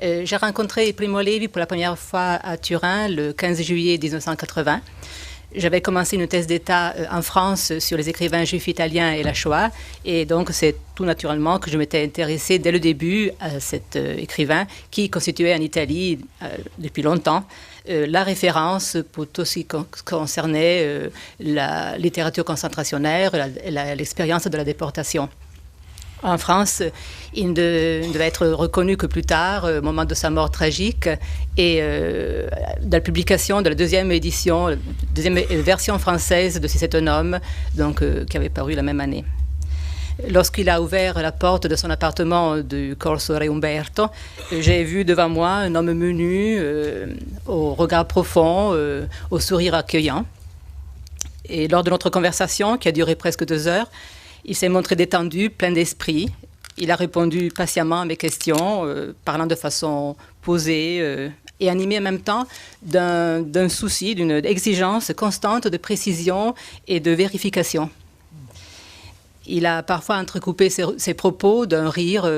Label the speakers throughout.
Speaker 1: J'ai rencontré Primo Levi pour la première fois à Turin le 15 juillet 1980. J'avais commencé une thèse d'État en France sur les écrivains juifs italiens et la Shoah. Et donc, c'est tout naturellement que je m'étais intéressée dès le début à cet écrivain qui constituait en Italie, depuis longtemps, la référence pour tout ce qui concernait la littérature concentrationnaire, l'expérience de la déportation. En France, il ne devait être reconnu que plus tard, au moment de sa mort tragique, et de la publication de la deuxième version française de Si c'est un homme, donc, qui avait paru la même année. Lorsqu'il a ouvert la porte de son appartement du Corso Re Umberto, j'ai vu devant moi un homme menu, au regard profond, au sourire accueillant. Et lors de notre conversation, qui a duré presque 2 heures, il s'est montré détendu, plein d'esprit. Il a répondu patiemment à mes questions, parlant de façon posée et animé en même temps d'un souci, d'une exigence constante de précision et de vérification. Il a parfois entrecoupé ses propos d'un rire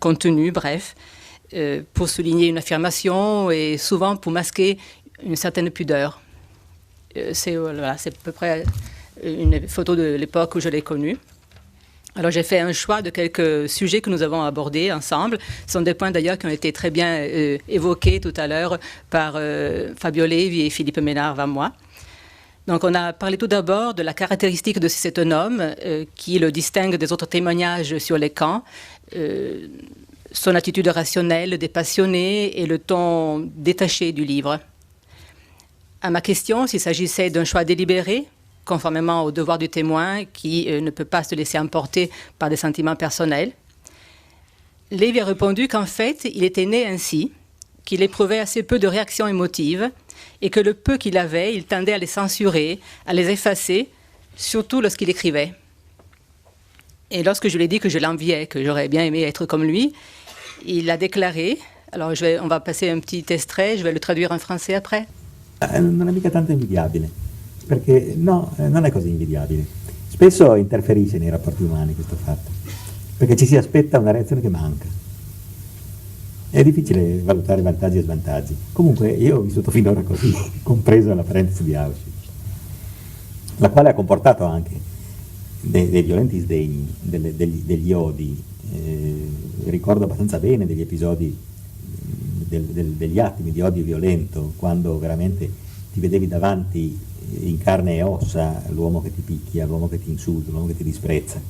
Speaker 1: contenu, bref, pour souligner une affirmation et souvent pour masquer une certaine pudeur. C'est à peu près une photo de l'époque où je l'ai connu. Alors j'ai fait un choix de quelques sujets que nous avons abordés ensemble. Ce sont des points d'ailleurs qui ont été très bien évoqués tout à l'heure par Fabio Levi et Philippe Ménard avant moi. Donc on a parlé tout d'abord de la caractéristique de C'est un homme qui le distingue des autres témoignages sur les camps, son attitude rationnelle, dépassionnée et le ton détaché du livre. À ma question s'il s'agissait d'un choix délibéré, conformément au devoir du témoin qui ne peut pas se laisser emporter par des sentiments personnels, Levi a répondu qu'en fait, il était né ainsi, qu'il éprouvait assez peu de réactions émotives et que le peu qu'il avait, il tendait à les censurer, à les effacer, surtout lorsqu'il écrivait. Et lorsque je lui ai dit que je l'enviais, que j'aurais bien aimé être comme lui, il a déclaré, alors on va passer un petit extrait, je vais le traduire en français après.
Speaker 2: Non è mica tanto invidiabile. Perché no, non è così invidiabile. Spesso interferisce nei rapporti umani questo fatto, perché ci si aspetta una reazione che manca. È difficile valutare vantaggi e svantaggi. Comunque io ho vissuto finora così, compreso la parentesi di Auschwitz, la quale ha comportato anche dei violenti sdegni, degli odi. Ricordo abbastanza bene degli episodi, degli attimi di odio violento, quando veramente ti vedevi davanti in carne e ossa l'uomo che ti picchia, l'uomo che ti insulta, l'uomo che ti disprezza.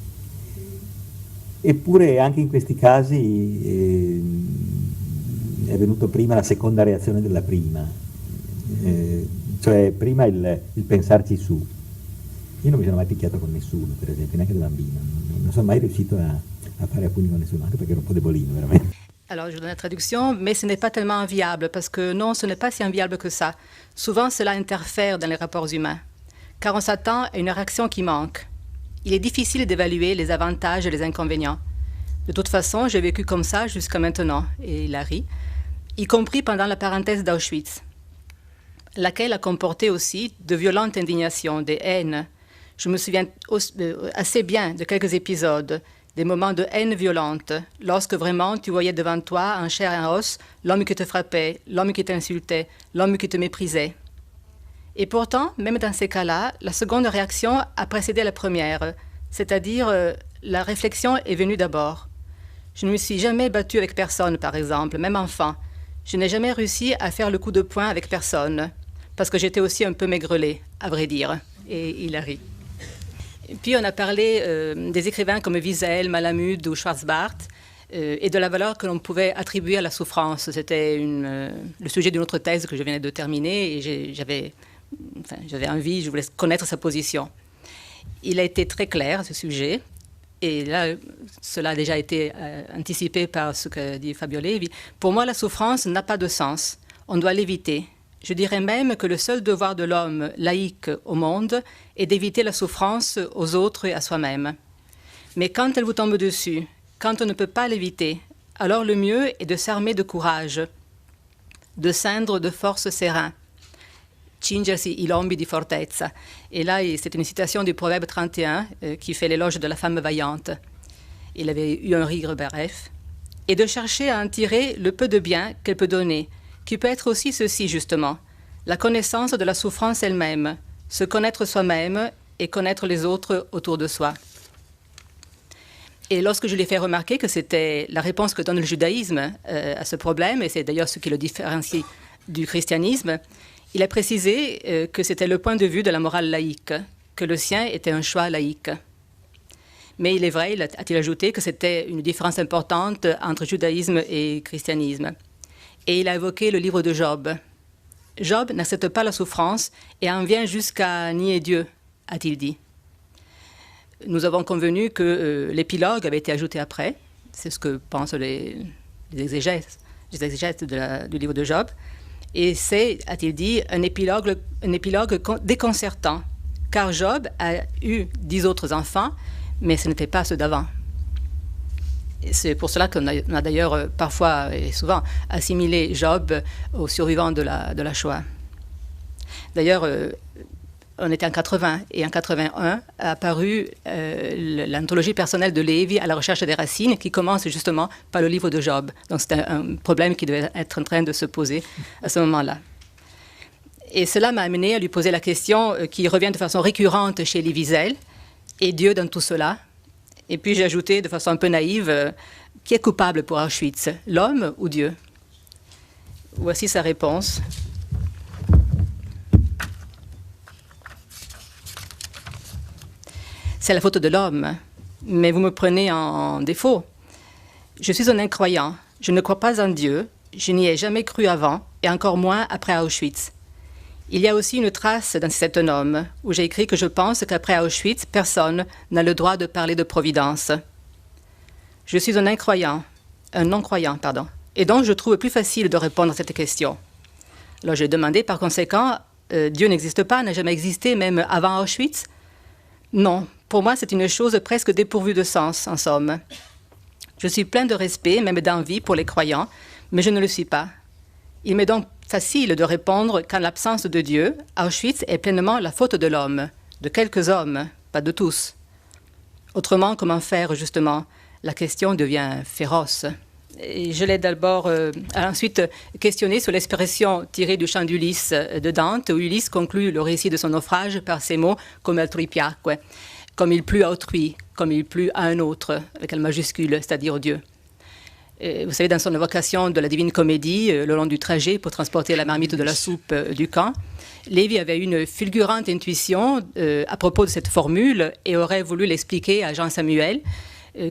Speaker 2: Eppure anche in questi casi è venuto prima la seconda reazione della prima, cioè prima il pensarci su. Io non mi sono mai picchiato con nessuno, per esempio, neanche da bambino, non sono mai riuscito a fare a pugni con nessuno, anche perché ero un po' debolino, veramente.
Speaker 1: Alors, je donne la traduction, mais ce n'est pas tellement enviable, parce que non, ce n'est pas si enviable que ça. Souvent, cela interfère dans les rapports humains, car on s'attend à une réaction qui manque. Il est difficile d'évaluer les avantages et les inconvénients. De toute façon, j'ai vécu comme ça jusqu'à maintenant, et il a ri, y compris pendant la parenthèse d'Auschwitz, laquelle a comporté aussi de violentes indignations, des haines. Je me souviens assez bien de quelques épisodes, des moments de haine violente, lorsque vraiment tu voyais devant toi, en chair et en os, l'homme qui te frappait, l'homme qui t'insultait, l'homme qui te méprisait. Et pourtant, même dans ces cas-là, la seconde réaction a précédé la première, c'est-à-dire la réflexion est venue d'abord. Je ne me suis jamais battue avec personne, par exemple, même enfant. Je n'ai jamais réussi à faire le coup de poing avec personne, parce que j'étais aussi un peu maigrelet, à vrai dire. Et il a ri. Et puis on a parlé des écrivains comme Wiesel, Malamud ou Schwarzbart et de la valeur que l'on pouvait attribuer à la souffrance. C'était le sujet d'une autre thèse que je venais de terminer et j'avais envie, je voulais connaître sa position. Il a été très clair à ce sujet et là, cela a déjà été anticipé par ce que dit Fabio Levi. Pour moi, la souffrance n'a pas de sens. On doit l'éviter. Je dirais même que le seul devoir de l'homme laïque au monde est d'éviter la souffrance aux autres et à soi-même. Mais quand elle vous tombe dessus, quand on ne peut pas l'éviter, alors le mieux est de s'armer de courage, de ceindre de force ses reins. Cingersi i lombi di fortezza. Et là, c'est une citation du Proverbe 31 qui fait l'éloge de la femme vaillante. Il avait eu un rire bref. et de chercher à en tirer le peu de bien qu'elle peut donner, qui peut être aussi ceci justement, la connaissance de la souffrance elle-même, se connaître soi-même et connaître les autres autour de soi. Et lorsque je lui ai fait remarquer que c'était la réponse que donne le judaïsme à ce problème, et c'est d'ailleurs ce qui le différencie du christianisme, il a précisé que c'était le point de vue de la morale laïque, que le sien était un choix laïque. Mais il est vrai, a-t-il ajouté, que c'était une différence importante entre judaïsme et christianisme. Et il a évoqué le livre de Job. Job n'accepte pas la souffrance et en vient jusqu'à nier Dieu, a-t-il dit. Nous avons convenu que l'épilogue avait été ajouté après. C'est ce que pensent les exégètes du livre de Job. Et c'est, a-t-il dit, un épilogue déconcertant. Car Job a eu 10 autres enfants, mais ce n'était pas ceux d'avant. C'est pour cela qu'on a d'ailleurs parfois et souvent assimilé Job aux survivants de la Shoah. D'ailleurs, on était en 80 et en 81 a apparu l'anthologie personnelle de Lévi à la recherche des racines qui commence justement par le livre de Job. Donc c'est un problème qui devait être en train de se poser à ce moment-là. Et cela m'a amené à lui poser la question qui revient de façon récurrente chez Elie Wiesel, et Dieu dans tout cela. Et puis j'ai ajouté de façon un peu naïve, qui est coupable pour Auschwitz, l'homme ou Dieu? Voici sa réponse. C'est la faute de l'homme, mais vous me prenez en défaut. Je suis un incroyant, je ne crois pas en Dieu, je n'y ai jamais cru avant, et encore moins après Auschwitz. Il y a aussi une trace dans cet homme, où j'ai écrit que je pense qu'après Auschwitz, personne n'a le droit de parler de providence. Je suis un non-croyant, et donc je trouve plus facile de répondre à cette question. Alors j'ai demandé par conséquent, Dieu n'existe pas, n'a jamais existé, même avant Auschwitz? Non, pour moi c'est une chose presque dépourvue de sens, en somme. Je suis plein de respect, même d'envie pour les croyants, mais je ne le suis pas. Il m'est donc facile de répondre qu'en l'absence de Dieu, Auschwitz est pleinement la faute de l'homme, de quelques hommes, pas de tous. Autrement, comment faire justement? La question devient féroce. Et je l'ai d'abord ensuite questionné sur l'expression tirée du chant d'Ulysse de Dante, où Ulysse conclut le récit de son naufrage par ces mots « come altrui piacque », comme il plut à autrui, comme il plut à un autre, avec un majuscule, c'est-à-dire Dieu. Vous savez, dans son évocation de la Divine Comédie, le long du trajet pour transporter la marmite de la soupe du camp, Lévi avait une fulgurante intuition à propos de cette formule et aurait voulu l'expliquer à Jean Samuel,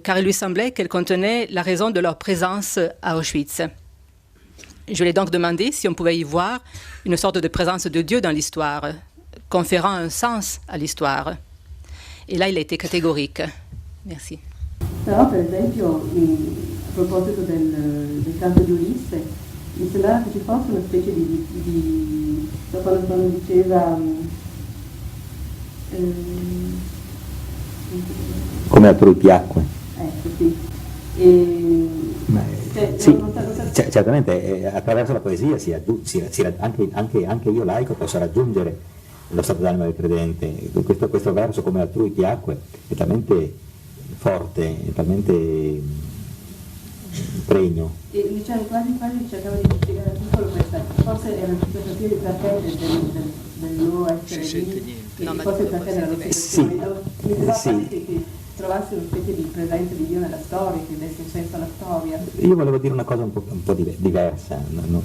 Speaker 1: car il lui semblait qu'elle contenait la raison de leur présence à Auschwitz. Je lui ai donc demandé si on pouvait y voir une sorte de présence de Dieu dans l'histoire, conférant un sens à l'histoire. Et là, il a été catégorique. Merci.
Speaker 3: Però, per esempio, a proposito del canto di Ulisse, mi sembrava che ci fosse una specie quando diceva
Speaker 2: come altrui piacque.
Speaker 3: Ecco, sì.
Speaker 2: Certamente attraverso la poesia anche io laico posso raggiungere lo stato d'anima del credente. Questo verso come altrui piacque è talmente forte, è talmente pregno.
Speaker 3: E diciamo, quasi cercavo di spiegare al piccolo questa, forse era una capire perché del loro essere lì, forse perché della loro situazione, che trovasse una specie di presenza di Dio nella storia, che desse un senso alla storia.
Speaker 2: Io volevo dire una cosa un po' diversa, non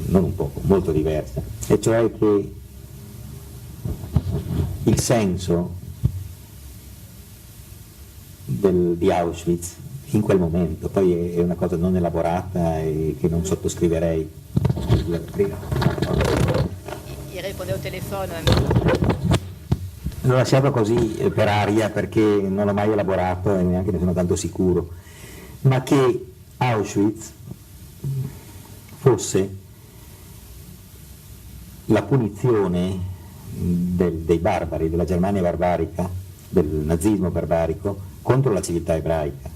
Speaker 2: un poco, molto diversa, e cioè che il senso di Auschwitz in quel momento, poi è una cosa non elaborata e che non sottoscriverei.
Speaker 1: Il rispondeva al telefono.
Speaker 2: Lo lasciavo così per aria perché non l'ho mai elaborato e neanche ne sono tanto sicuro, ma che Auschwitz fosse la punizione dei barbari, della Germania barbarica, del nazismo barbarico contro la civiltà ebraica,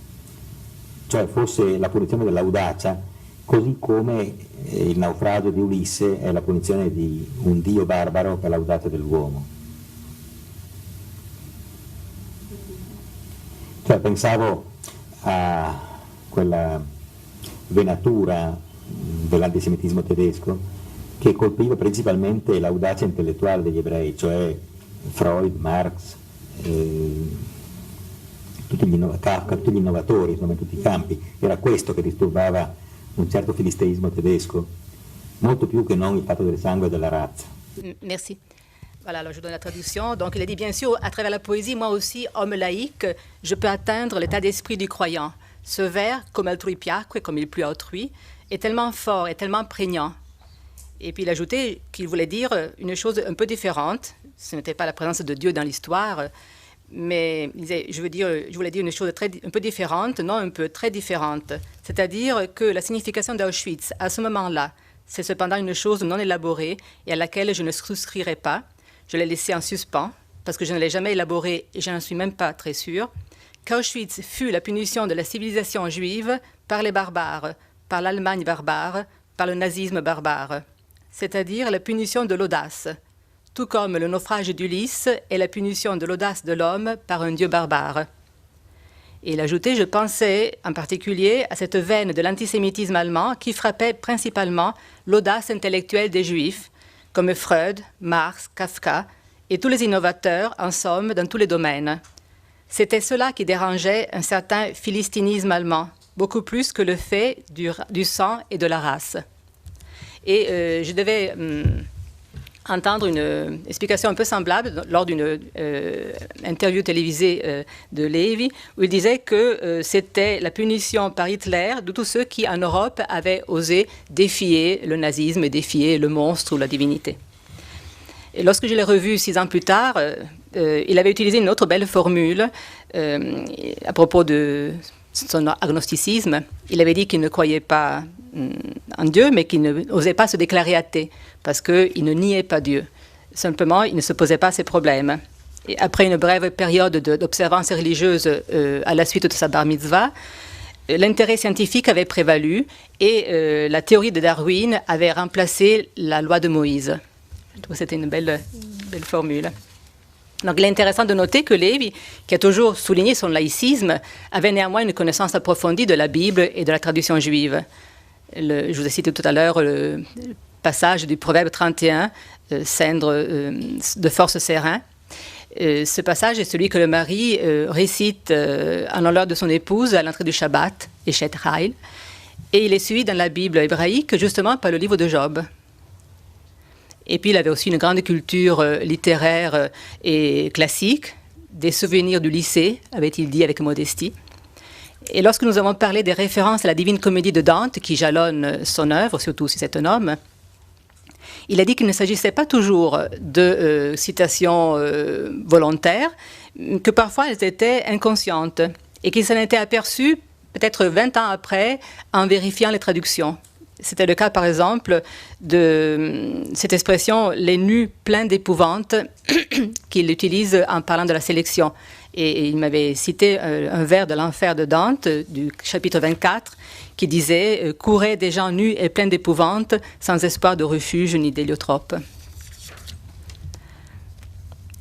Speaker 2: cioè fosse la punizione dell'audacia, così come il naufragio di Ulisse è la punizione di un dio barbaro per l'audacia dell'uomo. Cioè pensavo a quella venatura dell'antisemitismo tedesco che colpiva principalmente l'audacia intellettuale degli ebrei, cioè Freud, Marx, Kafka, tutti gli innovatori, insomma, in tutti i campi. Era questo che disturbava un certo filisteismo tedesco, molto più che non il fatto del sangue e della razza.
Speaker 1: Merci. Voilà, alors je donne la traduction. Donc il a dit, bien sûr, à travers la poésie, moi aussi, homme laïque, je peux atteindre l'état d'esprit du croyant. Ce vers, comme altrui piacque, comme il plut à autrui, est tellement fort et tellement prégnant. Et puis il ajoutait qu'il voulait dire une chose un peu différente. Ce n'était pas la présence de Dieu dans l'histoire, mais il disait, je voulais dire une chose un peu différente, non un peu, très différente. C'est-à-dire que la signification d'Auschwitz, à ce moment-là, c'est cependant une chose non élaborée et à laquelle je ne souscrirai pas. Je l'ai laissée en suspens, parce que je ne l'ai jamais élaborée et je n'en suis même pas très sûre, qu'Auschwitz fut la punition de la civilisation juive par les barbares, par l'Allemagne barbare, par le nazisme barbare. C'est-à-dire la punition de l'audace, tout comme le naufrage d'Ulysse est la punition de l'audace de l'homme par un dieu barbare. Et il ajoutait, je pensais en particulier à cette veine de l'antisémitisme allemand qui frappait principalement l'audace intellectuelle des Juifs, comme Freud, Marx, Kafka, et tous les innovateurs, en somme, dans tous les domaines. C'était cela qui dérangeait un certain philistinisme allemand, beaucoup plus que le fait du sang et de la race. Et je devais entendre une explication un peu semblable lors d'une interview télévisée de Lévi, où il disait que c'était la punition par Hitler de tous ceux qui, en Europe, avaient osé défier le nazisme et défier le monstre ou la divinité. Et lorsque je l'ai revu 6 ans plus tard, il avait utilisé une autre belle formule à propos de son agnosticisme. Il avait dit qu'il ne croyait pas en Dieu, mais qu'il n'osait pas se déclarer athée, parce qu'il ne niait pas Dieu. Simplement, il ne se posait pas ces problèmes. Et après une brève période d'observance religieuse à la suite de sa bar mitzvah, l'intérêt scientifique avait prévalu et la théorie de Darwin avait remplacé la loi de Moïse. Je trouve que c'était une belle formule. Donc, il est intéressant de noter que Lévi, qui a toujours souligné son laïcisme, avait néanmoins une connaissance approfondie de la Bible et de la tradition juive. Je vous ai cité tout à l'heure le passage du Proverbe 31, cendre de force serein. Ce passage est celui que le mari récite en l'honneur de son épouse à l'entrée du Shabbat, Eshet Haïl, et il est suivi dans la Bible hébraïque justement par le livre de Job. Et puis il avait aussi une grande culture littéraire et classique, des souvenirs du lycée, avait-il dit avec modestie. Et lorsque nous avons parlé des références à la Divine Comédie de Dante, qui jalonne son œuvre, surtout si c'est un homme, il a dit qu'il ne s'agissait pas toujours de citations volontaires, que parfois elles étaient inconscientes, et qu'il s'en était aperçu peut-être 20 ans après en vérifiant les traductions. C'était le cas, par exemple, de cette expression « les nus pleins d'épouvante » qu'il utilise en parlant de la sélection. Et il m'avait cité un vers de l'enfer de Dante, du chapitre 24, qui disait « Couraient des gens nus et pleins d'épouvante, sans espoir de refuge ni d'héliotrope ».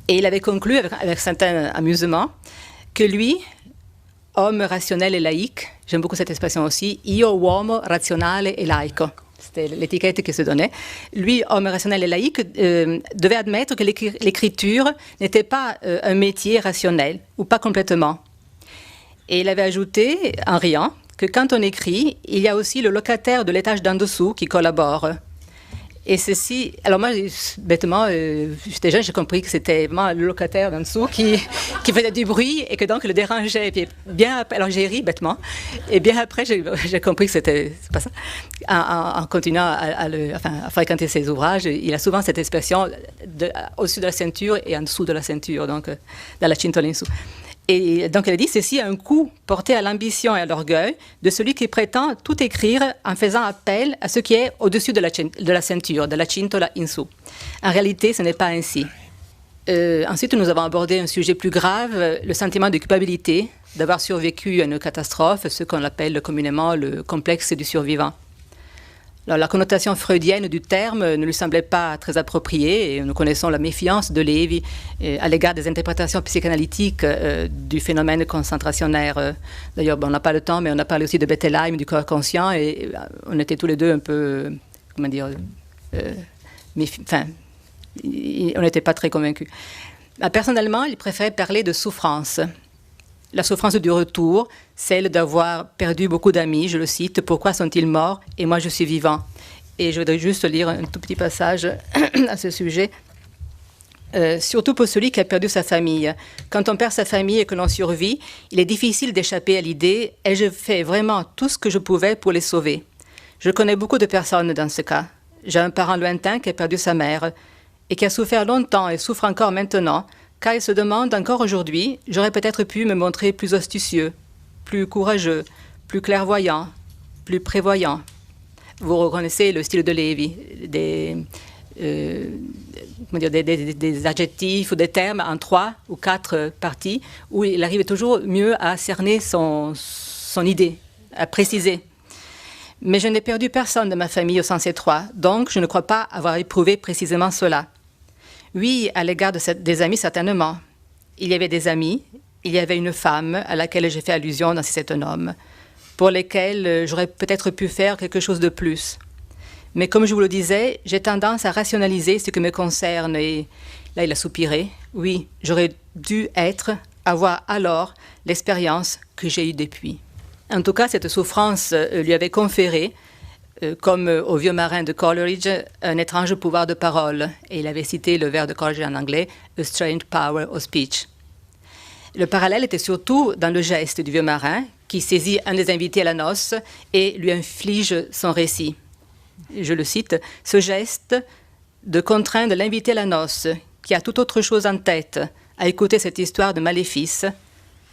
Speaker 1: Et il avait conclu, avec certain amusement, que lui, homme rationnel et laïque, j'aime beaucoup cette expression aussi, io uomo razionale e laico, c'était l'étiquette qu'il se donnait. Lui, homme rationnel et laïque, devait admettre que l'écriture n'était pas un métier rationnel, ou pas complètement. Et il avait ajouté, en riant, que quand on écrit, il y a aussi le locataire de l'étage d'en dessous qui collabore. Et ceci, alors moi, bêtement, j'étais jeune, j'ai compris que c'était vraiment le locataire d'en dessous qui faisait du bruit et que donc le dérangeait. Et puis bien après, alors j'ai ri bêtement, et bien après j'ai compris que c'est pas ça. En continuant à fréquenter ses ouvrages, il a souvent cette expression au-dessus de la ceinture et en dessous de la ceinture, donc dans la cintola in su. Et donc elle a dit, ceci a un coup porté à l'ambition et à l'orgueil de celui qui prétend tout écrire en faisant appel à ce qui est au-dessus de la ceinture, de la cintola in su. En réalité, ce n'est pas ainsi. Ensuite, nous avons abordé un sujet plus grave, le sentiment de culpabilité d'avoir survécu à une catastrophe, ce qu'on appelle communément le complexe du survivant. Alors, la connotation freudienne du terme ne lui semblait pas très appropriée et nous connaissons la méfiance de Lévi à l'égard des interprétations psychanalytiques du phénomène concentrationnaire. D'ailleurs, on n'a pas le temps, mais on a parlé aussi de Bettelheim, du corps conscient, et on était tous les deux un peu, comment dire, on n'était pas très convaincus. Personnellement, il préférait parler de souffrance. La souffrance du retour, celle d'avoir perdu beaucoup d'amis, je le cite, « Pourquoi sont-ils morts et moi je suis vivant ?» Et je voudrais juste lire un tout petit passage à ce sujet. Surtout pour celui qui a perdu sa famille. Quand on perd sa famille et que l'on survit, il est difficile d'échapper à l'idée « Ai-je fait vraiment tout ce que je pouvais pour les sauver ?» Je connais beaucoup de personnes dans ce cas. J'ai un parent lointain qui a perdu sa mère et qui a souffert longtemps et souffre encore maintenant, car il se demande encore aujourd'hui, j'aurais peut-être pu me montrer plus astucieux, plus courageux, plus clairvoyant, plus prévoyant. Vous reconnaissez le style de Lévi, des adjectifs ou des termes en 3 ou 4 parties, où il arrive toujours mieux à cerner son idée, à préciser. Mais je n'ai perdu personne de ma famille au sens étroit, donc je ne crois pas avoir éprouvé précisément cela. Oui, à l'égard des amis, certainement. Il y avait des amis, il y avait une femme à laquelle j'ai fait allusion dans C'est un homme, pour lesquels j'aurais peut-être pu faire quelque chose de plus. Mais comme je vous le disais, j'ai tendance à rationaliser ce que me concerne et là il a soupiré. Oui, j'aurais dû avoir alors l'expérience que j'ai eue depuis. En tout cas, cette souffrance lui avait conféré, comme au vieux marin de Coleridge, un étrange pouvoir de parole. Et il avait cité le vers de Coleridge en anglais, « A strange power of speech ». Le parallèle était surtout dans le geste du vieux marin, qui saisit un des invités à la noce et lui inflige son récit. Je le cite, « Ce geste de contraindre l'invité à la noce, qui a toute autre chose en tête, à écouter cette histoire de maléfice,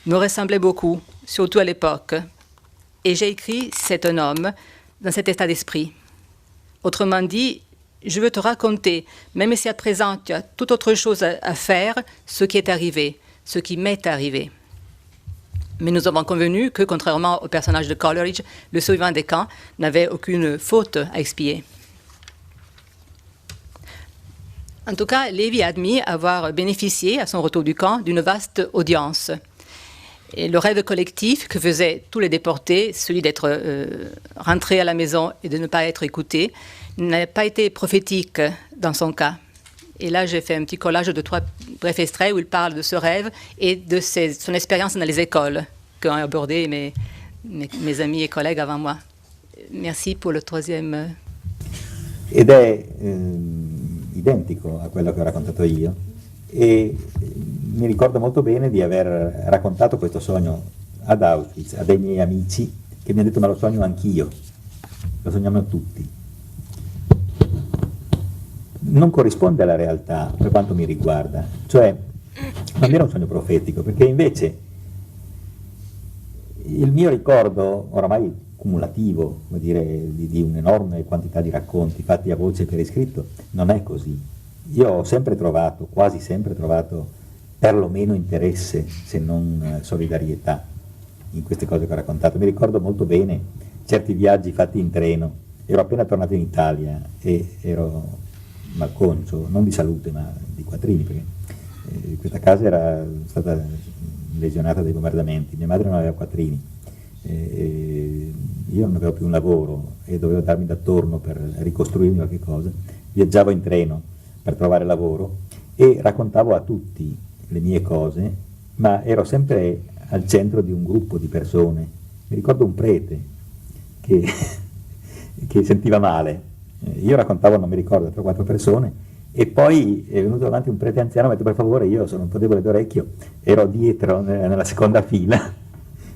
Speaker 1: me ressemblait beaucoup, surtout à l'époque. Et j'ai écrit « C'est un homme » dans cet état d'esprit. Autrement dit, je veux te raconter, même si à présent tu as toute autre chose à faire, ce qui est arrivé, ce qui m'est arrivé. Mais nous avons convenu que, contrairement au personnage de Coleridge, le survivant des camps n'avait aucune faute à expier. En tout cas, Lévi a admis avoir bénéficié, à son retour du camp, d'une vaste audience. Et le rêve collectif que faisaient tous les déportés, celui d'être rentrés à la maison et de ne pas être écoutés, n'a pas été prophétique dans son cas. Et là, j'ai fait un petit collage de 3 brefs extraits où il parle de ce rêve et de son expérience dans les écoles qu'ont abordé mes amis et collègues avant moi. Merci pour le 3e.
Speaker 2: Ed è identico a quello che ho raccontato io e mi ricordo molto bene di aver raccontato questo sogno ad Auschwitz, a dei miei amici che mi hanno detto ma lo sogno anch'io, lo sogniamo tutti. Non corrisponde alla realtà per quanto mi riguarda, cioè non era un sogno profetico, perché invece il mio ricordo oramai cumulativo, come dire, di un'enorme quantità di racconti fatti a voce per iscritto, non è così. Io ho sempre trovato, quasi sempre trovato, perlomeno interesse, se non solidarietà, in queste cose che ho raccontato. Mi ricordo molto bene certi viaggi fatti in treno. Ero appena tornato in Italia e ero malconcio, non di salute ma di quattrini, perché questa casa era stata lesionata dai bombardamenti, mia madre non aveva quattrini, io non avevo più un lavoro e dovevo darmi d'attorno per ricostruirmi qualche cosa, viaggiavo in treno per trovare lavoro e raccontavo a tutti le mie cose, ma ero sempre al centro di un gruppo di persone. Mi ricordo un prete che sentiva male, io raccontavo, non mi ricordo, 3 o 4 persone, e poi è venuto davanti un prete anziano e mi ha detto per favore, io sono un po' debole d'orecchio, ero dietro nella seconda fila,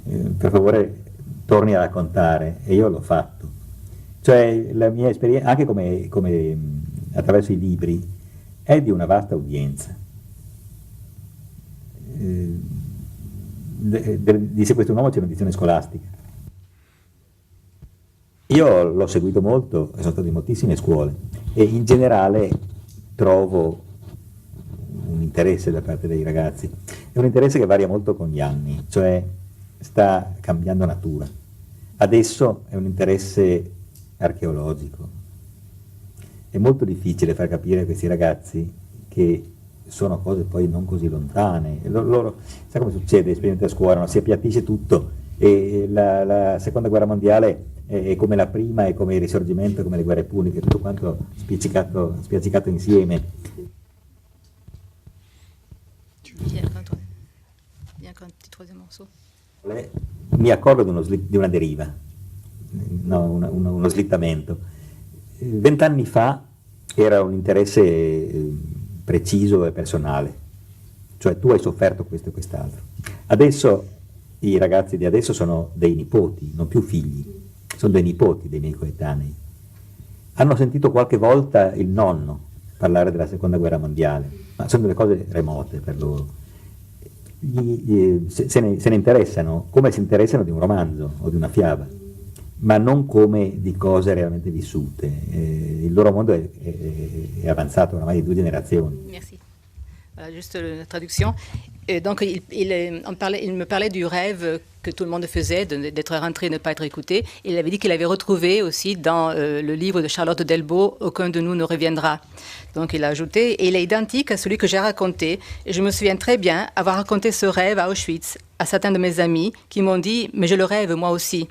Speaker 2: per favore torni a raccontare, e io l'ho fatto. Cioè la mia esperienza, anche come attraverso i libri, è di una vasta udienza. Di Se questo uomo c'è un'edizione scolastica. Io l'ho seguito molto, sono stato in moltissime scuole e in generale trovo un interesse da parte dei ragazzi. È un interesse che varia molto con gli anni, cioè sta cambiando natura. Adesso è un interesse archeologico. È molto difficile far capire a questi ragazzi che sono cose poi non così lontane. Loro, sa come succede, esperimenti a scuola, no? Si appiattisce tutto e la seconda guerra mondiale è come la prima, è come il risorgimento, è come le guerre puniche, tutto quanto spiaccicato insieme. Mi accorgo di una deriva, no, uno slittamento. 20 anni fa era un interesse preciso e personale, cioè tu hai sofferto questo e quest'altro. Adesso i ragazzi di adesso sono dei nipoti, non più figli, sono dei nipoti dei miei coetanei. Hanno sentito qualche volta il nonno parlare della seconda guerra mondiale, ma sono delle cose remote per loro. Se ne interessano come si interessano di un romanzo o di una fiaba, ma non come di cose realmente vissute. Il loro mondo è avanzato oramai di 2 generazioni.
Speaker 1: Merci. Voilà, juste la traduction. Donc, il me parlait du rêve que tout le monde faisait, d'être rentré et de ne pas être écouté. Il avait dit qu'il avait retrouvé aussi dans le livre de Charlotte Delbo, Aucun de nous ne reviendra. Donc, il a ajouté, et il est identique à celui que j'ai raconté. Et je me souviens très bien avoir raconté ce rêve à Auschwitz à certains de mes amis qui m'ont dit « Mais je le rêve moi aussi ».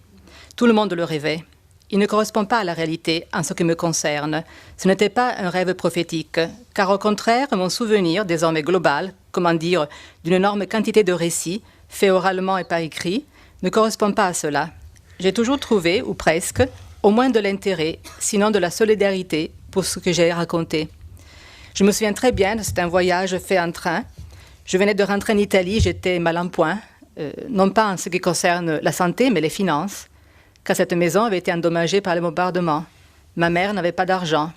Speaker 1: Tout le monde le rêvait. Il ne correspond pas à la réalité en ce qui me concerne. Ce n'était pas un rêve prophétique, car au contraire, mon souvenir, désormais global, comment dire, d'une énorme quantité de récits, faits oralement et par écrit, ne correspond pas à cela. J'ai toujours trouvé, ou presque, au moins de l'intérêt, sinon de la solidarité, pour ce que j'ai raconté. Je me souviens très bien de cet un voyage fait en train. Je venais de rentrer en Italie, j'étais mal en point, non pas en ce qui concerne la santé, mais les finances, car cette maison avait été endommagée par les bombardements. Ma mère n'avait pas d'argent,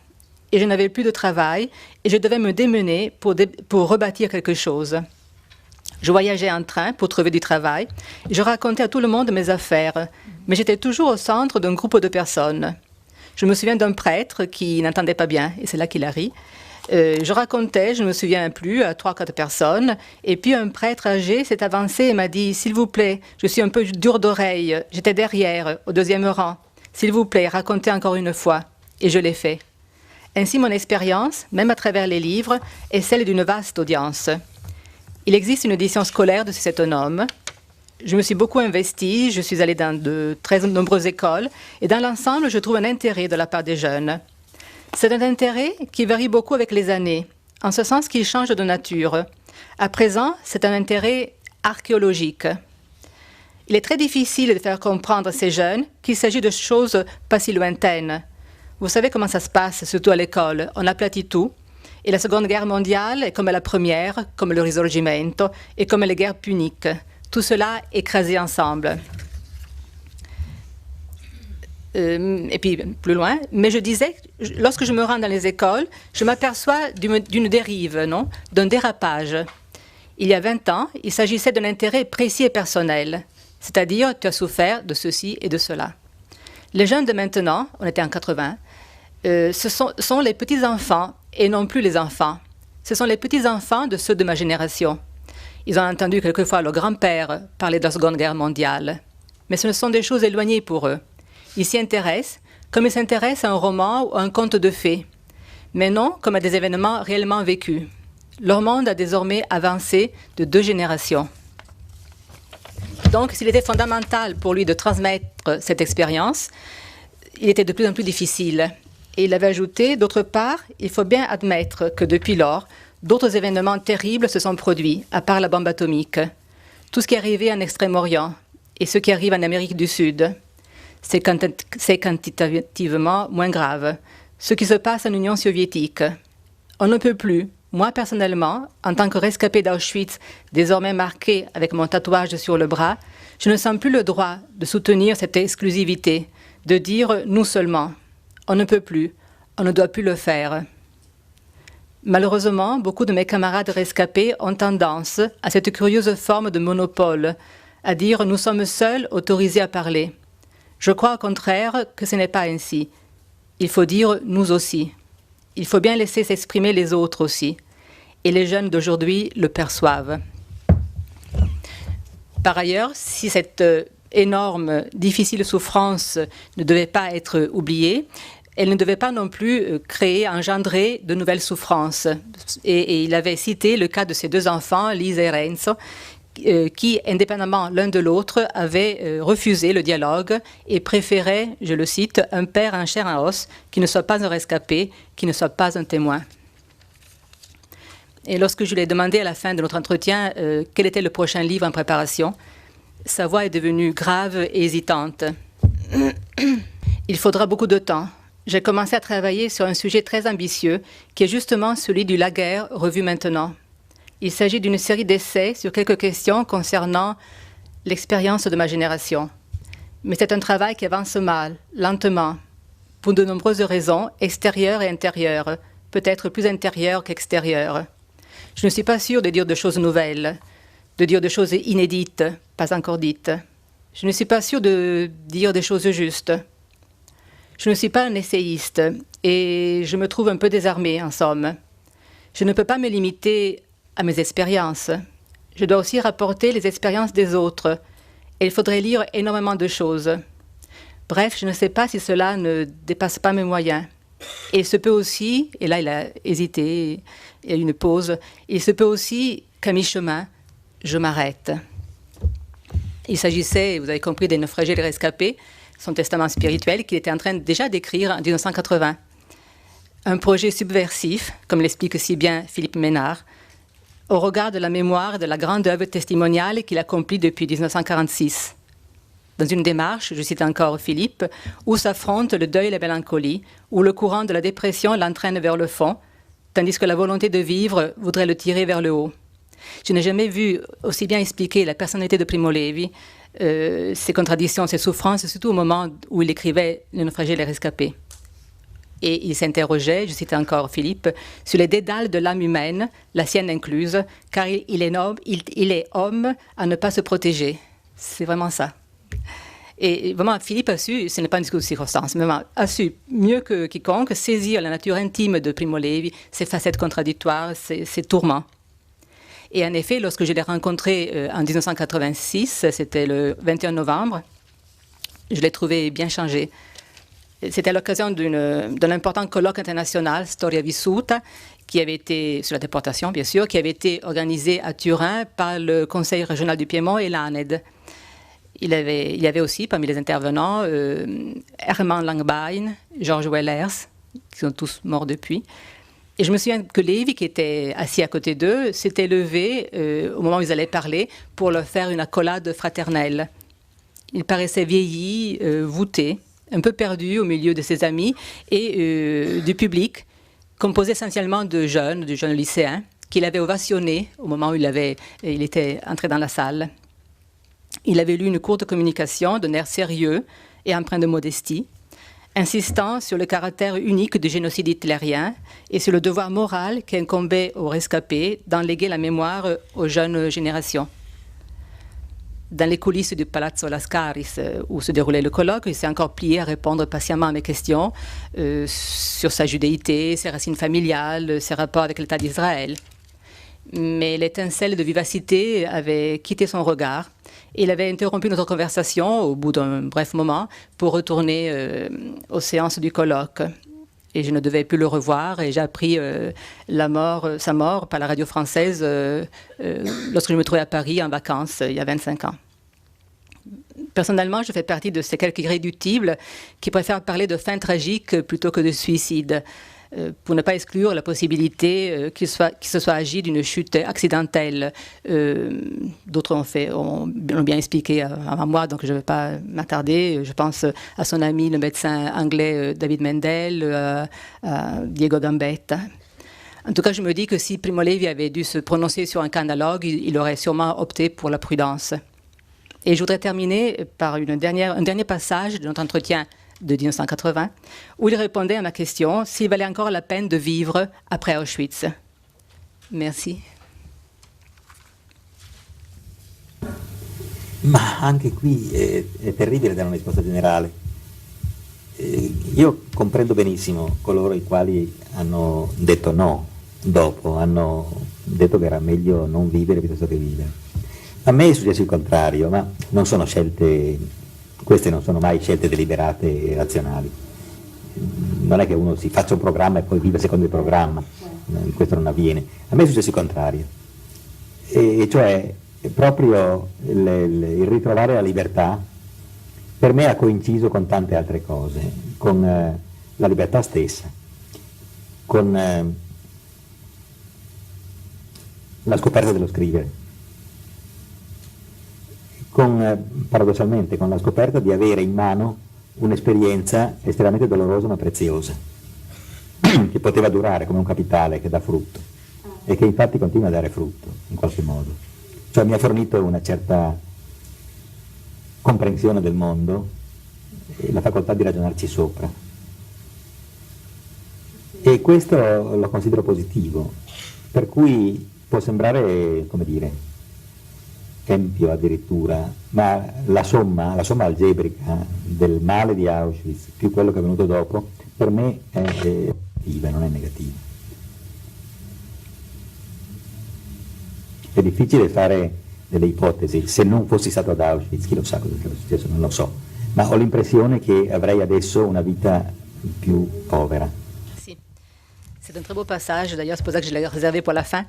Speaker 1: et je n'avais plus de travail, et je devais me démener pour rebâtir quelque chose. Je voyageais en train pour trouver du travail, et je racontais à tout le monde mes affaires, mais j'étais toujours au centre d'un groupe de personnes. Je me souviens d'un prêtre qui n'entendait pas bien, et c'est là qu'il a ri. Je racontais, je ne me souviens plus, à 3-4 personnes, et puis un prêtre âgé s'est avancé et m'a dit « S'il vous plaît, je suis un peu dur d'oreille, j'étais derrière, au 2e rang. S'il vous plaît, racontez encore une fois. » Et je l'ai fait. Ainsi, mon expérience, même à travers les livres, est celle d'une vaste audience. Il existe une édition scolaire de cet homme. Je me suis beaucoup investie, je suis allée dans de très nombreuses écoles, et dans l'ensemble, je trouve un intérêt de la part des jeunes. C'est un intérêt qui varie beaucoup avec les années, en ce sens qu'il change de nature. À présent, c'est un intérêt archéologique. Il est très difficile de faire comprendre à ces jeunes qu'il s'agit de choses pas si lointaines. Vous savez comment ça se passe, surtout à l'école. On aplatit tout. Et la Seconde Guerre mondiale est comme la première, comme le Risorgimento, et comme les guerres puniques. Tout cela écrasé ensemble. Et puis plus loin, mais je disais, lorsque je me rends dans les écoles, je m'aperçois d'une dérive, non, d'un dérapage. Il y a 20 ans, il s'agissait d'un intérêt précis et personnel, c'est-à-dire tu as souffert de ceci et de cela. Les jeunes de maintenant, on était en 80, ce sont les petits-enfants et non plus les enfants. Ce sont les petits-enfants de ceux de ma génération. Ils ont entendu quelquefois leur grand-père parler de la Seconde Guerre mondiale, mais ce sont des choses éloignées pour eux. Ils s'y intéressent comme ils s'intéressent à un roman ou à un conte de fées, mais non comme à des événements réellement vécus. Leur monde a désormais avancé de 2 générations. Donc, s'il était fondamental pour lui de transmettre cette expérience, il était de plus en plus difficile. Et il avait ajouté, d'autre part, il faut bien admettre que depuis lors, d'autres événements terribles se sont produits, à part la bombe atomique. Tout ce qui est arrivé en Extrême-Orient et ce qui arrive en Amérique du Sud, c'est quantitativement moins grave. Ce qui se passe en Union soviétique. On ne peut plus, moi personnellement, en tant que rescapé d'Auschwitz, désormais marqué avec mon tatouage sur le bras, je ne sens plus le droit de soutenir cette exclusivité, de dire « nous seulement ». On ne peut plus, on ne doit plus le faire. Malheureusement, beaucoup de mes camarades rescapés ont tendance à cette curieuse forme de monopole, à dire « nous sommes seuls autorisés à parler ». Je crois au contraire que ce n'est pas ainsi. Il faut dire « nous aussi ». Il faut bien laisser s'exprimer les autres aussi. Et les jeunes d'aujourd'hui le perçoivent. Par ailleurs, si cette énormes, difficiles souffrances ne devaient pas être oubliées. Elle ne devait pas non plus engendrer de nouvelles souffrances. Et il avait cité le cas de ses 2 enfants, Lisa et Renzo, qui, indépendamment l'un de l'autre, avaient refusé le dialogue et préféraient, je le cite, un père en chair et en os qui ne soit pas un rescapé, qui ne soit pas un témoin. Et lorsque je lui ai demandé à la fin de notre entretien quel était le prochain livre en préparation, sa voix est devenue grave et hésitante. Il faudra beaucoup de temps. J'ai commencé à travailler sur un sujet très ambitieux, qui est justement celui du laguerre revu maintenant. Il s'agit d'une série d'essais sur quelques questions concernant l'expérience de ma génération. Mais c'est un travail qui avance mal, lentement, pour de nombreuses raisons, extérieures et intérieures, peut-être plus intérieures qu'extérieures. Je ne suis pas sûre de dire de choses nouvelles, de dire de choses inédites, pas encore dites. Je ne suis pas sûre de dire des choses justes. Je ne suis pas un essayiste et je me trouve un peu désarmée, en somme. Je ne peux pas me limiter à mes expériences. Je dois aussi rapporter les expériences des autres et il faudrait lire énormément de choses. Bref, je ne sais pas si cela ne dépasse pas mes moyens. Et il se peut aussi, et là il a hésité, il y a eu une pause, il se peut aussi qu'à mi-chemin, je m'arrête. Il s'agissait, vous avez compris, des naufragés et des rescapés, son testament spirituel qu'il était en train déjà d'écrire en 1980. Un projet subversif, comme l'explique si bien Philippe Ménard, au regard de la mémoire de la grande œuvre testimoniale qu'il accomplit depuis 1946. Dans une démarche, je cite encore Philippe, où s'affrontent le deuil et la mélancolie, où le courant de la dépression l'entraîne vers le fond, tandis que la volonté de vivre voudrait le tirer vers le haut. Je n'ai jamais vu aussi bien expliquer la personnalité de Primo Levi, ses contradictions, ses souffrances, surtout au moment où il écrivait Les naufragés et les rescapés. Et il s'interrogeait, je cite encore Philippe, sur les dédales de l'âme humaine, la sienne incluse, car il est homme à ne pas se protéger. C'est vraiment ça. Et vraiment, Philippe a su, ce n'est pas une discours de circonstance, mais a su mieux que quiconque saisir la nature intime de Primo Levi, ses facettes contradictoires, ses tourments. Et en effet, lorsque je l'ai rencontré en 1986, c'était le 21 novembre, je l'ai trouvé bien changé. C'était à l'occasion d'un important colloque international, Storia Vissuta, qui avait été, sur la déportation bien sûr, qui avait été organisé à Turin par le Conseil régional du Piémont et l'ANED. Il y avait aussi, parmi les intervenants, Hermann Langbein, Georges Wellers, qui sont tous morts depuis. Et je me souviens que Levi, qui était assis à côté d'eux, s'était levé au moment où ils allaient parler pour leur faire une accolade fraternelle. Il paraissait vieilli, voûté, un peu perdu au milieu de ses amis et du public, composé essentiellement de jeunes lycéens, qu'il avait ovationnés au moment où il était entré dans la salle. Il avait lu une courte communication d'un air sérieux et empreint de modestie, insistant sur le caractère unique du génocide hitlérien et sur le devoir moral qui incombait aux rescapés d'en léguer la mémoire aux jeunes générations. Dans les coulisses du Palazzo Lascaris, où se déroulait le colloque, il s'est encore plié à répondre patiemment à mes questions sur sa judéité, ses racines familiales, ses rapports avec l'État d'Israël. Mais l'étincelle de vivacité avait quitté son regard. Il avait interrompu notre conversation au bout d'un bref moment pour retourner aux séances du colloque. Et je ne devais plus le revoir et j'ai appris sa mort par la radio française lorsque je me trouvais à Paris en vacances il y a 25 ans. Personnellement, je fais partie de ces quelques irréductibles qui préfèrent parler de fin tragique plutôt que de suicide, pour ne pas exclure la possibilité qu'il se soit agi d'une chute accidentelle. D'autres ont bien expliqué avant moi, donc je ne vais pas m'attarder. Je pense à son ami, le médecin anglais David Mendel, à Diego Gambetta. En tout cas, je me dis que si Primo Levi avait dû se prononcer sur un cas analogue, il aurait sûrement opté pour la prudence. Et je voudrais terminer par un dernier passage de notre entretien de 1980, où il répondait à ma question s'il valait encore la peine de vivre après Auschwitz. Merci.
Speaker 2: Ma anche qui è terribile dare una risposta generale. Io comprendo benissimo coloro i quali hanno detto no dopo, hanno detto che era meglio non vivere piuttosto che vivere. A me è successo il contrario, ma non sono scelte, queste non sono mai scelte deliberate e razionali. Non è che uno si faccia un programma e poi vive secondo il programma, questo non avviene. A me è successo il contrario, e cioè proprio il ritrovare la libertà per me ha coinciso con tante altre cose, con la libertà stessa, con la scoperta dello scrivere, paradossalmente con la scoperta di avere in mano un'esperienza estremamente dolorosa ma preziosa, che poteva durare come un capitale che dà frutto e che infatti continua a dare frutto in qualche modo. Cioè mi ha fornito una certa comprensione del mondo e la facoltà di ragionarci sopra. E questo lo considero positivo, per cui può sembrare, come dire, empio addirittura, ma la somma algebrica del male di Auschwitz più quello che è venuto dopo, per me è positiva, non è negativa. È difficile fare delle ipotesi, se non fossi stato ad Auschwitz, chi lo sa cosa sarebbe successo, non lo so, ma ho l'impressione che avrei adesso una vita più povera.
Speaker 1: Sì, c'est un très beau passage, d'ailleurs c'est pour ça que je l'ai réservé pour la fin.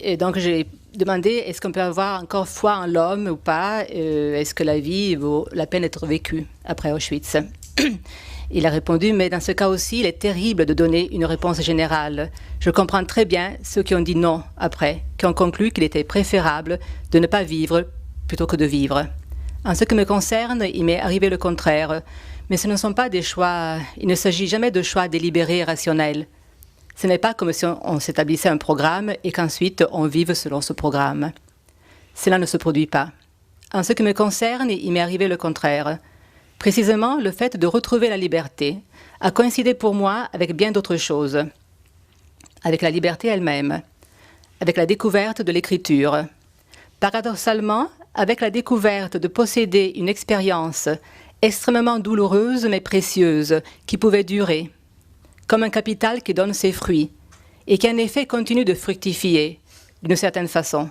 Speaker 1: Et donc j'ai demandé, est-ce qu'on peut avoir encore foi en l'homme ou pas? Est-ce que la vie vaut la peine d'être vécue après Auschwitz? Il a répondu, mais dans ce cas aussi, il est terrible de donner une réponse générale. Je comprends très bien ceux qui ont dit non après, qui ont conclu qu'il était préférable de ne pas vivre plutôt que de vivre. En ce qui me concerne, il m'est arrivé le contraire, mais ce ne sont pas des choix, il ne s'agit jamais de choix délibérés et rationnels. Ce n'est pas comme si on s'établissait un programme et qu'ensuite on vive selon ce programme. Cela ne se produit pas. En ce qui me concerne, il m'est arrivé le contraire. Précisément, le fait de retrouver la liberté a coïncidé pour moi avec bien d'autres choses. Avec la liberté elle-même, avec la découverte de l'écriture. Paradoxalement, avec la découverte de posséder une expérience extrêmement douloureuse mais précieuse qui pouvait durer, comme un capital qui donne ses fruits et qui en effet continue de fructifier d'une certaine façon.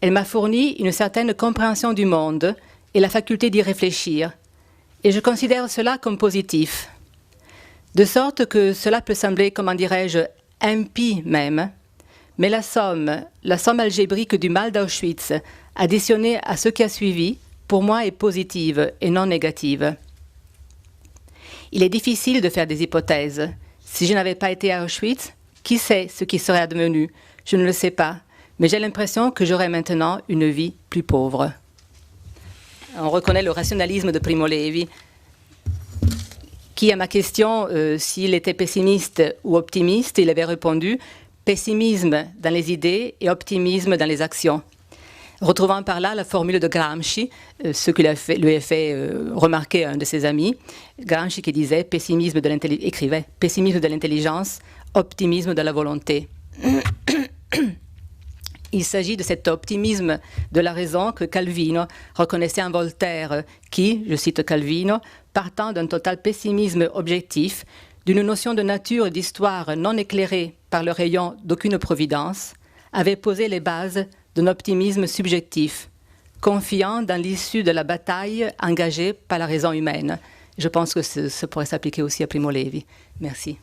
Speaker 1: Elle m'a fourni une certaine compréhension du monde et la faculté d'y réfléchir, et je considère cela comme positif. De sorte que cela peut sembler, comment dirais-je, impie même, mais la somme algébrique du mal d'Auschwitz, additionnée à ce qui a suivi, pour moi est positive et non négative. Il est difficile de faire des hypothèses. Si je n'avais pas été à Auschwitz, qui sait ce qui serait advenu? Je ne le sais pas, mais j'ai l'impression que j'aurais maintenant une vie plus pauvre. On reconnaît le rationalisme de Primo Levi, qui, à ma question s'il était pessimiste ou optimiste, il avait répondu « pessimisme dans les idées et optimisme dans les actions ». Retrouvant par là la formule de Gramsci, ce que lui a fait remarquer un de ses amis, Gramsci qui disait écrivait « pessimisme de l'intelligence, optimisme de la volonté ». Il s'agit de cet optimisme de la raison que Calvino reconnaissait en Voltaire, qui, je cite Calvino, partant d'un total pessimisme objectif, d'une notion de nature et d'histoire non éclairée par le rayon d'aucune providence, avait posé les bases d'un optimisme subjectif, confiant dans l'issue de la bataille engagée par la raison humaine. Je pense que ça pourrait s'appliquer aussi à Primo Levi. Merci.